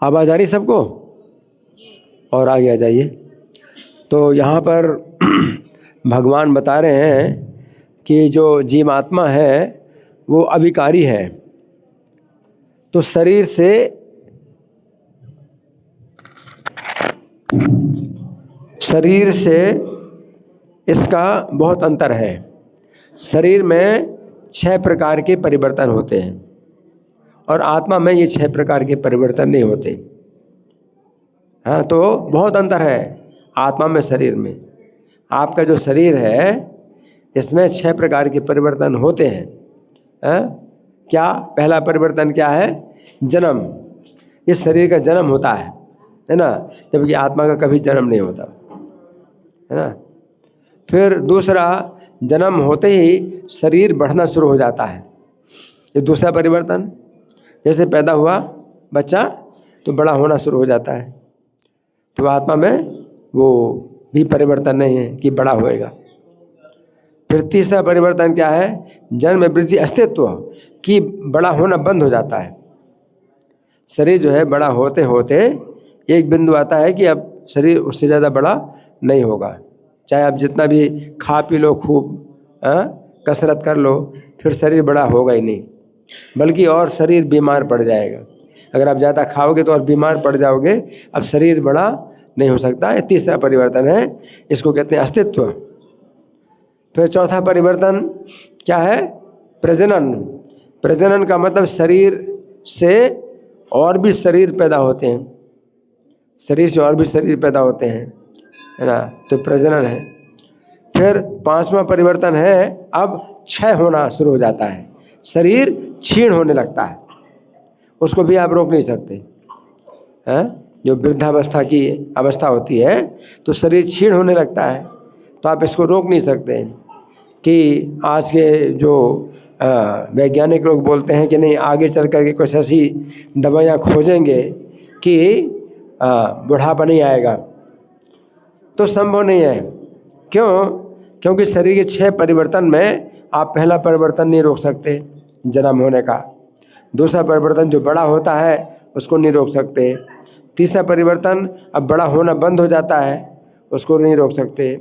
आवाज़ आ रही सबको? और आगे आ जाइए। तो यहाँ पर भगवान बता रहे हैं कि जो जीवात्मा है वो अविकारी है। तो शरीर से इसका बहुत अंतर है। शरीर में 6 प्रकार के परिवर्तन होते हैं और आत्मा में ये 6 प्रकार के परिवर्तन नहीं होते। हाँ, तो बहुत अंतर है आत्मा में शरीर में। आपका जो शरीर है इसमें 6 प्रकार के परिवर्तन होते हैं। क्या? पहला परिवर्तन क्या है? जन्म। इस शरीर का जन्म होता है ना, जबकि आत्मा का कभी जन्म नहीं होता, है ना। फिर दूसरा, जन्म होते ही शरीर बढ़ना शुरू हो जाता है, ये दूसरा परिवर्तन। जैसे पैदा हुआ बच्चा तो बड़ा होना शुरू हो जाता है, तो आत्मा में वो भी परिवर्तन नहीं है कि बड़ा होएगा। फिर तीसरा परिवर्तन क्या है? जन्म वृद्धि अस्तित्व कि बड़ा होना बंद हो जाता है। शरीर जो है बड़ा होते होते एक बिंदु आता है कि अब शरीर उससे ज़्यादा बड़ा नहीं होगा। चाहे आप जितना भी खा पी लो, खूब कसरत कर लो, फिर शरीर बड़ा होगा ही नहीं, बल्कि और शरीर बीमार पड़ जाएगा। अगर आप ज़्यादा खाओगे तो और बीमार पड़ जाओगे, अब शरीर बड़ा नहीं हो सकता। ये तीसरा परिवर्तन है, इसको कहते हैं अस्तित्व। फिर चौथा परिवर्तन क्या है? प्रजनन। प्रजनन का मतलब शरीर से और भी शरीर पैदा होते हैं, शरीर से और भी शरीर पैदा होते हैं, है ना, तो प्रजनन है। फिर पांचवा परिवर्तन है, अब क्षय होना शुरू हो जाता है, शरीर क्षीण होने लगता है। उसको भी आप रोक नहीं सकते हैं। जो वृद्धावस्था की अवस्था होती है तो शरीर क्षीण होने लगता है, तो आप इसको रोक नहीं सकते। कि आज के जो वैज्ञानिक लोग बोलते हैं कि नहीं, आगे चल कर के कुछ ऐसी दवाइयाँ खोजेंगे कि बुढ़ापा नहीं आएगा, तो संभव नहीं है। क्यों? क्योंकि शरीर के 6 परिवर्तन में आप पहला परिवर्तन नहीं रोक सकते, जन्म होने का। दूसरा परिवर्तन जो बड़ा होता है उसको नहीं रोक सकते। तीसरा परिवर्तन अब बड़ा होना बंद हो जाता है, उसको नहीं रोक सकते।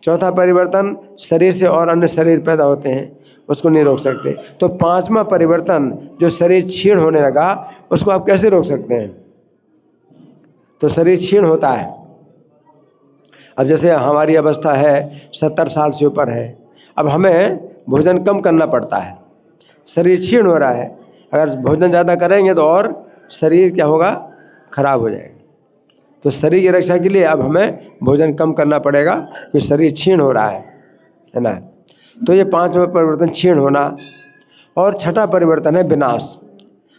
चौथा परिवर्तन शरीर से और अन्य शरीर पैदा होते हैं, उसको नहीं रोक सकते। तो पांचवा परिवर्तन जो शरीर क्षीण होने लगा, उसको आप कैसे रोक सकते हैं? तो शरीर क्षीण होता है। अब जैसे हमारी अवस्था है 70 साल से ऊपर है, अब हमें भोजन कम करना पड़ता है, शरीर क्षीण हो रहा है। अगर भोजन ज़्यादा करेंगे तो और शरीर क्या होगा? खराब हो जाएगा। तो शरीर की रक्षा के लिए अब हमें भोजन कम करना पड़ेगा, क्योंकि शरीर क्षीण हो रहा है ना। तो ये पांचवा परिवर्तन क्षीण होना। और छठा परिवर्तन है विनाश,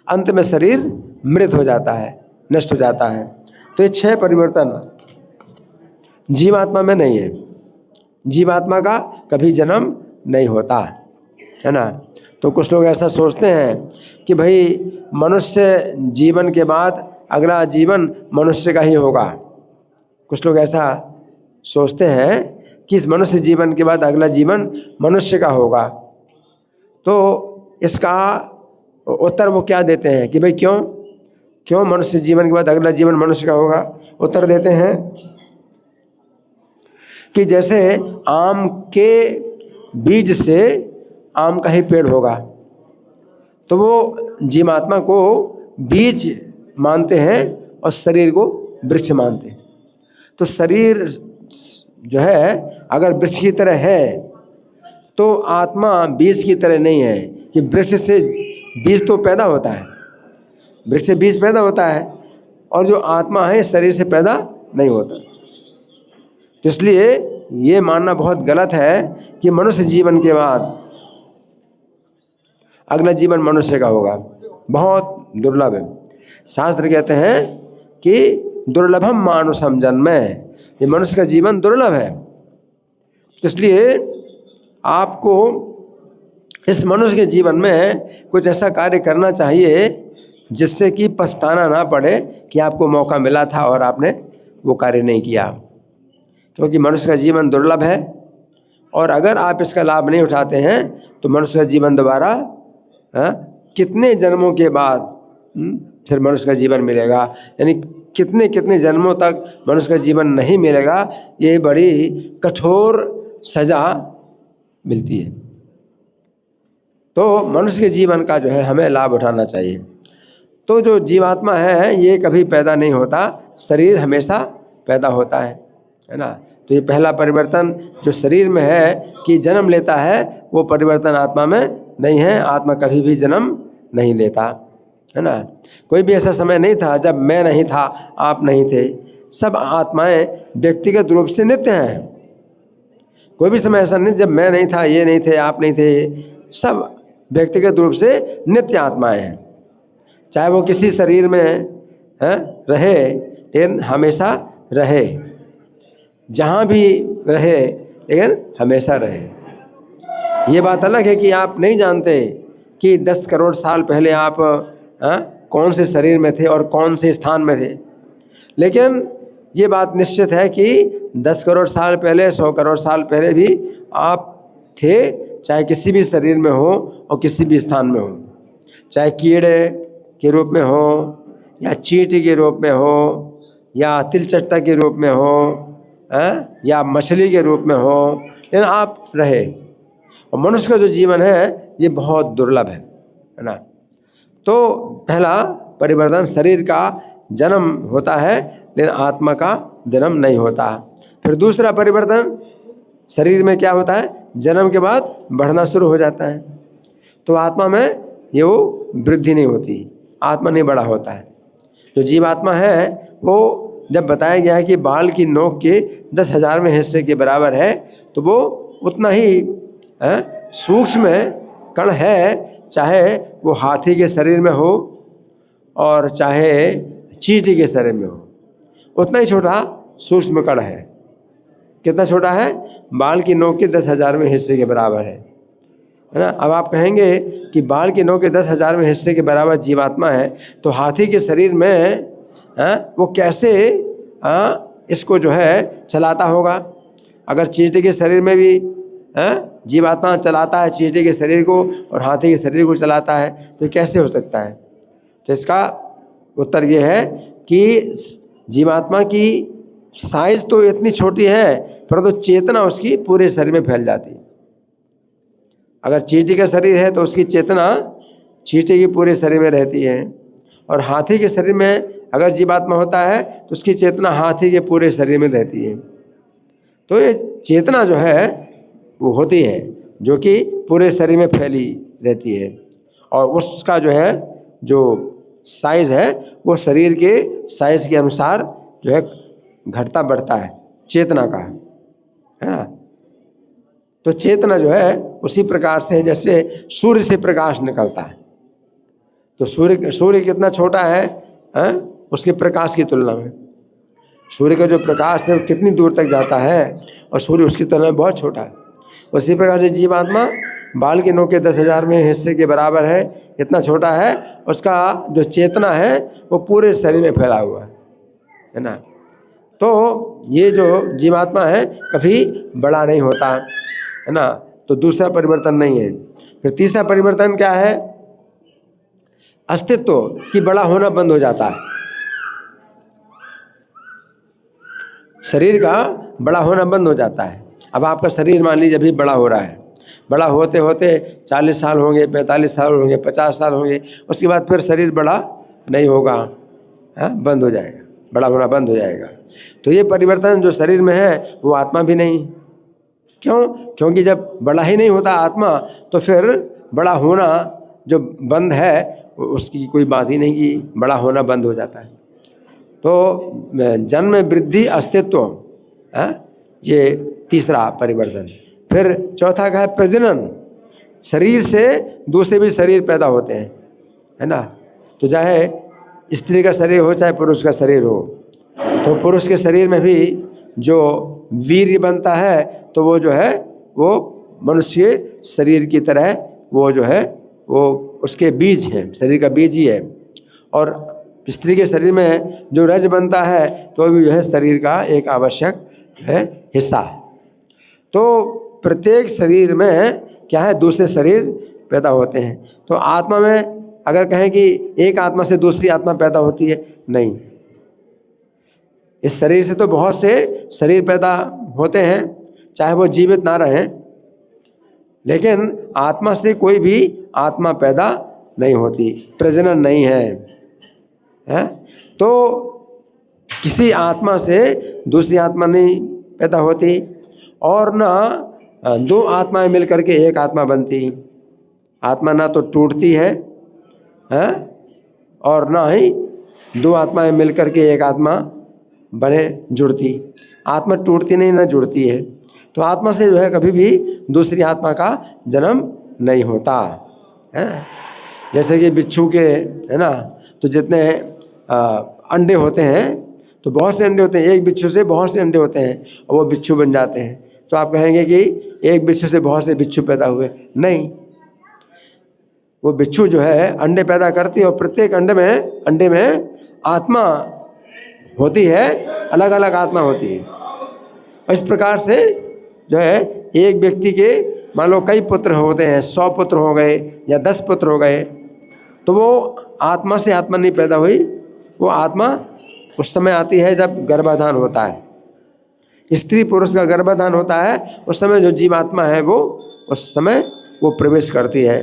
अंत में शरीर मृत हो जाता है, नष्ट हो जाता है। तो ये 6 परिवर्तन जीवात्मा में नहीं है। जीवात्मा का कभी जन्म नहीं होता, है ना। तो कुछ लोग ऐसा सोचते हैं कि भाई मनुष्य जीवन के बाद अगला जीवन मनुष्य का ही होगा। कुछ लोग ऐसा सोचते हैं कि इस मनुष्य जीवन के बाद अगला जीवन मनुष्य का होगा। तो इसका उत्तर वो क्या देते हैं कि भाई क्यों मनुष्य जीवन के बाद अगला जीवन मनुष्य का होगा? उत्तर देते हैं कि जैसे आम के बीज से आम का ही पेड़ होगा, तो वो जीवात्मा को बीज मानते हैं और शरीर को वृक्ष मानते हैं। तो शरीर जो है अगर वृक्ष की तरह है तो आत्मा बीज की तरह नहीं है कि वृक्ष से बीज तो पैदा होता है, वृक्ष से बीज पैदा होता है, और जो आत्मा है शरीर से पैदा नहीं होता। तो इसलिए ये मानना बहुत गलत है कि मनुष्य जीवन के बाद अगला जीवन मनुष्य का होगा, बहुत दुर्लभ है। शास्त्र कहते हैं कि दुर्लभम मानुषम जन्म, ये मनुष्य का जीवन दुर्लभ है। तो इसलिए आपको इस मनुष्य के जीवन में कुछ ऐसा कार्य करना चाहिए जिससे कि पछताना ना पड़े कि आपको मौका मिला था और आपने वो कार्य नहीं किया। क्योंकि मनुष्य का जीवन दुर्लभ है, और अगर आप इसका लाभ नहीं उठाते हैं तो मनुष्य का जीवन दोबारा कितने जन्मों के बाद फिर मनुष्य का जीवन मिलेगा, यानी कितने कितने जन्मों तक मनुष्य का जीवन नहीं मिलेगा, ये बड़ी कठोर सजा मिलती है। तो मनुष्य के जीवन का जो है हमें लाभ उठाना चाहिए। तो जो जीवात्मा है ये कभी पैदा नहीं होता, शरीर हमेशा पैदा होता है ना। तो ये पहला परिवर्तन जो शरीर में है कि जन्म लेता है, वो परिवर्तन आत्मा में नहीं है। आत्मा कभी भी जन्म नहीं लेता, है ना। कोई भी ऐसा समय नहीं था जब मैं नहीं था, आप नहीं थे। सब आत्माएं व्यक्तिगत रूप से नित्य हैं। कोई भी समय ऐसा नहीं जब मैं नहीं था, ये नहीं थे, आप नहीं थे। सब व्यक्तिगत रूप से नित्य आत्माएं हैं। चाहे वो किसी शरीर में रहे, लेकिन हमेशा रहे, जहाँ भी रहे लेकिन हमेशा रहे। ये बात अलग है कि आप नहीं जानते कि 10 करोड़ साल पहले आप कौन से शरीर में थे और कौन से स्थान में थे, लेकिन ये बात निश्चित है कि 10 करोड़ साल पहले, 100 करोड़ साल पहले भी आप थे, चाहे किसी भी शरीर में हो और किसी भी स्थान में हो। चाहे कीड़े के रूप में हो, या चींटी के रूप में हो, या तिलचट्टा के रूप में हो, या मछली के रूप में हो, लेकिन आप रहे। और मनुष्य का जो जीवन है ये बहुत दुर्लभ है ना। तो पहला परिवर्तन शरीर का जन्म होता है, लेकिन आत्मा का जन्म नहीं होता। फिर दूसरा परिवर्तन शरीर में क्या होता है, जन्म के बाद बढ़ना शुरू हो जाता है। तो आत्मा में ये वो वृद्धि नहीं होती, आत्मा नहीं बड़ा होता है। जो जीवात्मा है वो जब बताया गया है कि बाल की नोक के 10,000वें हिस्से के बराबर है, तो वो उतना ही सूक्ष्म कण है, चाहे वो हाथी के शरीर में हो और चाहे चींटी के शरीर में हो, उतना ही छोटा सूक्ष्म कण है। कितना छोटा है, बाल की नोक के 10,000वें हिस्से के बराबर है ना। अब आप कहेंगे कि बाल की नोक के 10,000वें हिस्से के बराबर जीवात्मा है, तो हाथी के शरीर में वो कैसे इसको जो है चलाता होगा। अगर चींटी के शरीर में भी जीवात्मा चलाता है चींटी के शरीर को और हाथी के शरीर को चलाता है, तो कैसे हो सकता है। तो इसका उत्तर ये है कि जीवात्मा की साइज तो इतनी छोटी है, परंतु चेतना उसकी पूरे शरीर में फैल जाती है। अगर चींटी का शरीर है तो उसकी चेतना चींटी के पूरे शरीर में रहती है, और हाथी के शरीर में अगर जीवात्मा होता है तो उसकी चेतना हाथी के पूरे शरीर में रहती है। तो ये चेतना जो है वो होती है जो कि पूरे शरीर में फैली रहती है, और उसका जो है जो साइज़ है वो शरीर के साइज़ के अनुसार जो है घटता बढ़ता है चेतना का, है ना। तो चेतना जो है उसी प्रकार से जैसे सूर्य से प्रकाश निकलता है, तो सूर्य कितना छोटा है उसके प्रकाश की तुलना में। सूर्य का जो प्रकाश है वो कितनी दूर तक जाता है, और सूर्य उसकी तुलना में बहुत छोटा है। उसी प्रकार से जीवात्मा बाल के नोक के 10,000वें हिस्से के बराबर है, इतना छोटा है। उसका जो चेतना है वो पूरे शरीर में फैला हुआ है ना। तो ये जो जीवात्मा है कभी बड़ा नहीं होता है ना। तो दूसरा परिवर्तन नहीं है। फिर तीसरा परिवर्तन क्या है, अस्तित्व की बड़ा होना बंद हो जाता है। शरीर का बड़ा होना बंद हो जाता है। अब आपका शरीर मान लीजिए अभी बड़ा हो रहा है, बड़ा होते होते 40 साल होंगे, 45 साल होंगे, 50 साल होंगे, उसके बाद फिर शरीर बड़ा नहीं होगा, बंद हो जाएगा, बड़ा होना बंद हो जाएगा। तो ये परिवर्तन जो शरीर में है वो आत्मा भी नहीं। क्यों? क्योंकि जब बड़ा ही नहीं होता आत्मा, तो फिर बड़ा होना जो बंद है उसकी कोई बात ही नहीं की, बड़ा होना बंद हो जाता है। तो जन्म वृद्धि अस्तित्व, ये तीसरा परिवर्तन। फिर चौथा का है प्रजनन। शरीर से दूसरे भी शरीर पैदा होते हैं, है ना। तो चाहे स्त्री का शरीर हो चाहे पुरुष का शरीर हो, तो पुरुष के शरीर में भी जो वीर्य बनता है तो वो जो है वो मनुष्य शरीर की तरह वो जो है वो उसके बीज है, शरीर का बीज ही है। और स्त्री के शरीर में जो रज बनता है तो भी जो है शरीर का एक आवश्यक है हिस्सा है। तो प्रत्येक शरीर में क्या है, दूसरे शरीर पैदा होते हैं। तो आत्मा में अगर कहें कि एक आत्मा से दूसरी आत्मा पैदा होती है, नहीं। इस शरीर से तो बहुत से शरीर पैदा होते हैं, चाहे वो जीवित ना रहें, लेकिन आत्मा से कोई भी आत्मा पैदा नहीं होती, प्रजनन नहीं है? तो किसी आत्मा से दूसरी आत्मा नहीं पैदा होती, और ना दो आत्माएं मिलकर के एक आत्मा बनती। आत्मा ना तो टूटती है, और ना ही दो आत्माएं मिलकर के एक आत्मा बने जुड़ती। आत्मा टूटती नहीं, ना जुड़ती है। तो आत्मा से जो है कभी भी दूसरी आत्मा का जन्म नहीं होता है। जैसे कि बिच्छू के, है ना, तो जितने अंडे होते हैं, तो बहुत से अंडे होते हैं, एक बिच्छू से बहुत से अंडे होते हैं और वो बिच्छू बन जाते हैं। तो आप कहेंगे कि एक बिच्छू से बहुत से बिच्छू पैदा हुए, नहीं। वो बिच्छू जो है अंडे पैदा करती है, और प्रत्येक अंडे में आत्मा होती है, अलग अलग आत्मा होती है। और इस प्रकार से जो है एक व्यक्ति के मान लो कई पुत्र होते हैं, 100 पुत्र हो गए या 10 पुत्र हो गए, तो वो आत्मा से आत्मा नहीं पैदा हुई। वो आत्मा उस समय आती है जब गर्भाधान होता है, स्त्री पुरुष का गर्भाधान होता है, उस समय जो जीवात्मा है वो उस समय वो प्रवेश करती है,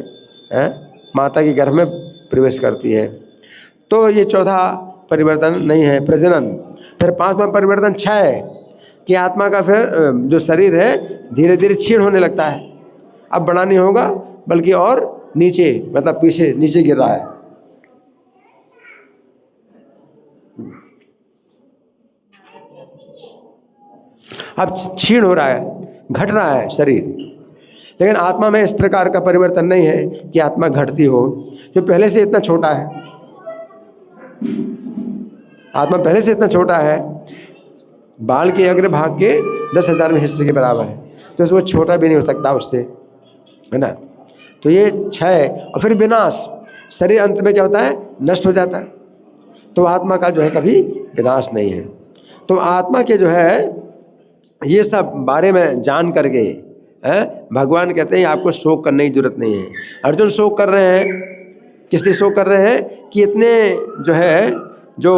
माता के गर्भ में प्रवेश करती है। तो ये चौथा परिवर्तन नहीं है, प्रजनन। फिर पांचवा परिवर्तन क्षय, कि आत्मा का फिर जो शरीर है धीरे धीरे क्षीण होने लगता है। अब बड़ा नहीं होगा, बल्कि और नीचे, मतलब पीछे नीचे गिर रहा है। अब क्षीण हो रहा है, घट रहा है शरीर। लेकिन आत्मा में इस प्रकार का परिवर्तन नहीं है कि आत्मा घटती हो, जो पहले से इतना छोटा है। आत्मा पहले से इतना छोटा है, बाल के अग्र भाग के 10,000वें हिस्से के बराबर है, तो वो छोटा भी नहीं हो सकता उससे, है ना। तो ये क्षय और फिर विनाश, शरीर अंत में क्या होता है, नष्ट हो जाता है। तो आत्मा का जो है कभी विनाश नहीं है। तो आत्मा के जो है ये सब बारे में जान करके भगवान कहते हैं आपको शोक करने की जरूरत नहीं है। अर्जुन शोक कर रहे हैं, किस लिए शोक कर रहे हैं कि इतने जो है जो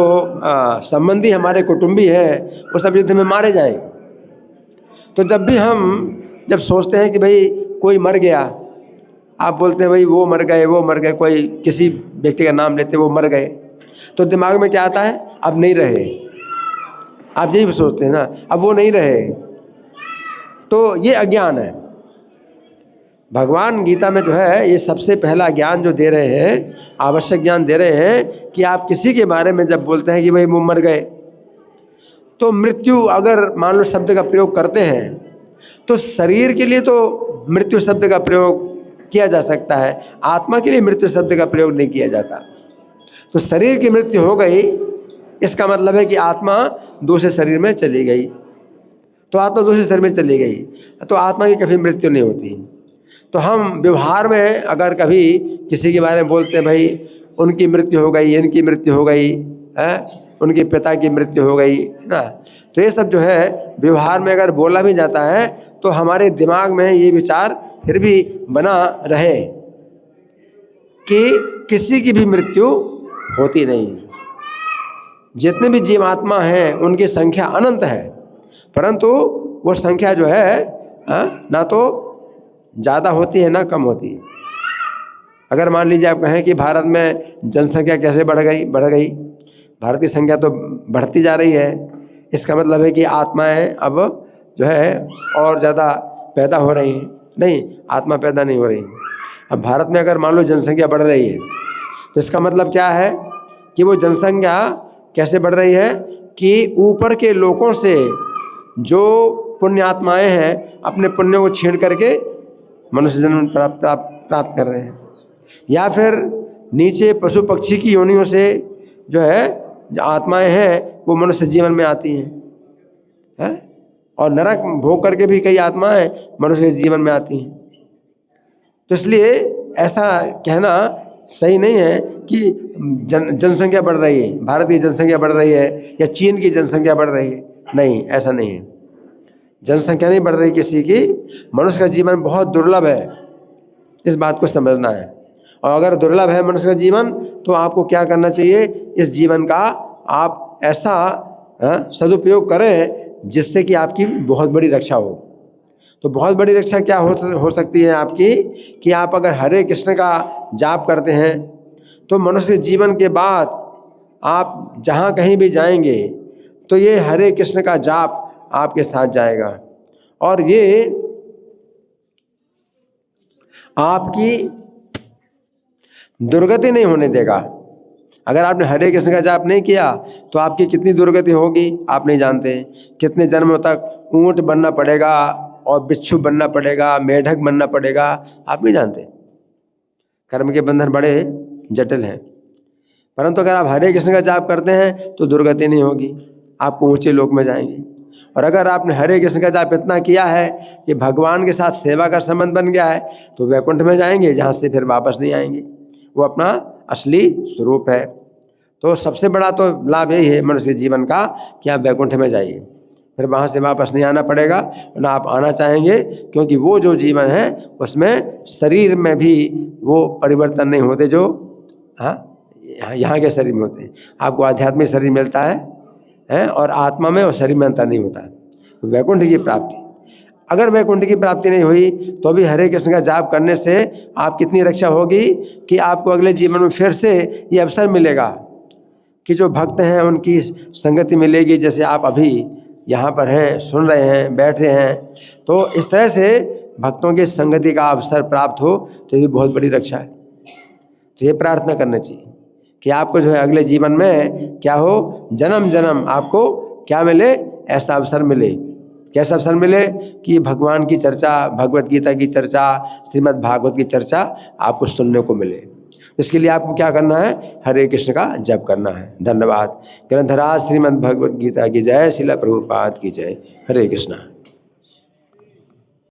संबंधी हमारे कुटुंबी है वो सब युद्ध में मारे जाएं। तो जब भी हम जब सोचते हैं कि भाई कोई मर गया, आप बोलते हैं भाई वो मर गए, वो मर गए, कोई किसी व्यक्ति का नाम लेते वो मर गए, तो दिमाग में क्या आता है, अब नहीं रहे। आप यही सोचते हैं ना, अब वो नहीं रहे। तो ये अज्ञान है। भगवान गीता में जो है ये सबसे पहला ज्ञान जो दे रहे हैं, आवश्यक ज्ञान दे रहे हैं कि आप किसी के बारे में जब बोलते हैं कि भाई वो मर गए, तो मृत्यु अगर मान लो शब्द का प्रयोग करते हैं तो शरीर के लिए तो मृत्यु शब्द का प्रयोग किया जा सकता है, आत्मा के लिए मृत्यु शब्द का प्रयोग नहीं किया जाता। तो शरीर की मृत्यु हो गई, इसका मतलब है कि आत्मा दूसरे शरीर में चली गई। तो आत्मा दूसरे शरीर में चली गई, तो आत्मा की कभी मृत्यु नहीं होती। तो हम व्यवहार में अगर कभी किसी के बारे में बोलते हैं भाई उनकी मृत्यु हो गई, इनकी मृत्यु हो गई है, उनके पिता की मृत्यु हो गई, है ना, तो ये सब जो है व्यवहार में अगर बोला भी जाता है तो हमारे दिमाग में ये विचार फिर भी बना रहे कि किसी की भी मृत्यु होती नहीं। जितने भी जीवात्मा हैं उनकी संख्या अनंत है, परंतु वो संख्या जो है ना तो ज़्यादा होती है ना कम होती है। अगर मान लीजिए आप कहें कि भारत में जनसंख्या कैसे बढ़ गई, भारत की संख्या तो बढ़ती जा रही है, इसका मतलब है कि आत्माएं अब जो है और ज़्यादा पैदा हो रही हैं। नहीं, आत्मा पैदा नहीं हो रही। अब भारत में अगर मान लो जनसंख्या बढ़ रही है तो इसका मतलब क्या है कि वो जनसंख्या कैसे बढ़ रही है कि ऊपर के लोगों से जो पुण्य आत्माएँ हैं अपने पुण्य को छीन करके मनुष्य जन्म प्राप्त कर रहे हैं, या फिर नीचे पशु पक्षी की योनियों से जो है जो आत्माएं हैं वो मनुष्य जीवन में आती हैं, और नरक भोग करके भी कई आत्माएं मनुष्य के जीवन में आती हैं। तो इसलिए ऐसा कहना सही नहीं है कि जनसंख्या बढ़ रही है, भारत की जनसंख्या बढ़ रही है या चीन की जनसंख्या बढ़ रही है। नहीं, ऐसा नहीं है। जनसंख्या नहीं बढ़ रही किसी की, मनुष्य का जीवन बहुत दुर्लभ है, इस बात को समझना है। और अगर दुर्लभ है मनुष्य का जीवन तो आपको क्या करना चाहिए, इस जीवन का आप ऐसा सदुपयोग करें जिससे कि आपकी बहुत बड़ी रक्षा हो। तो बहुत बड़ी रक्षा क्या हो सकती है आपकी, कि आप अगर हरे कृष्ण का जाप करते हैं तो मनुष्य जीवन के बाद आप जहाँ कहीं भी जाएंगे तो ये हरे कृष्ण का जाप आपके साथ जाएगा और ये आपकी दुर्गति नहीं होने देगा। अगर आपने हरे कृष्ण का जाप नहीं किया तो आपकी कितनी दुर्गति होगी आप नहीं जानते। कितने जन्मों तक ऊंट बनना पड़ेगा और बिच्छू बनना पड़ेगा, मेढक बनना पड़ेगा, आप नहीं जानते। कर्म के बंधन बड़े जटिल हैं। परंतु अगर आप हरे कृष्ण का जाप करते हैं तो दुर्गति नहीं होगी, आपको ऊंचे लोक में जाएंगे। और अगर आपने हरे कृष्ण का जाप इतना किया है कि भगवान के साथ सेवा का संबंध बन गया है तो वैकुंठ में जाएंगे, जहाँ से फिर वापस नहीं आएंगे। वो अपना असली स्वरूप है। तो सबसे बड़ा तो लाभ यही है मनुष्य के जीवन का कि आप वैकुंठ में जाइए, फिर वहाँ से वापस नहीं आना पड़ेगा, ना आप आना चाहेंगे, क्योंकि वो जो जीवन है उसमें शरीर में भी वो परिवर्तन नहीं होते जो यहाँ के शरीर में होते हैं। आपको आध्यात्मिक शरीर मिलता है और आत्मा में और शरीर में अंतर नहीं होता। वैकुंठ की प्राप्ति, अगर वैकुंठ की प्राप्ति नहीं हुई तो भी हरे कृष्ण का जाप करने से आप कितनी रक्षा होगी कि आपको अगले जीवन में फिर से ये अवसर मिलेगा कि जो भक्त हैं उनकी संगति मिलेगी। जैसे आप अभी यहाँ पर हैं, सुन रहे हैं, बैठे हैं, तो इस तरह से भक्तों की संगति का अवसर प्राप्त हो तो ये बहुत बड़ी रक्षा है। तो ये प्रार्थना करना चाहिए कि आपको जो है अगले जीवन में क्या हो, जन्म जन्म आपको क्या मिले, ऐसा अवसर मिले। कैसा अवसर मिले कि भगवान की चर्चा, भगवत गीता की चर्चा, श्रीमद् भागवत की चर्चा आपको सुनने को मिले। इसके लिए आपको क्या करना है, हरे कृष्ण का जप करना है। धन्यवाद। ग्रंथराज श्रीमद् भगवत गीता की जय, श्रील प्रभुपाद की जय। हरे कृष्णा।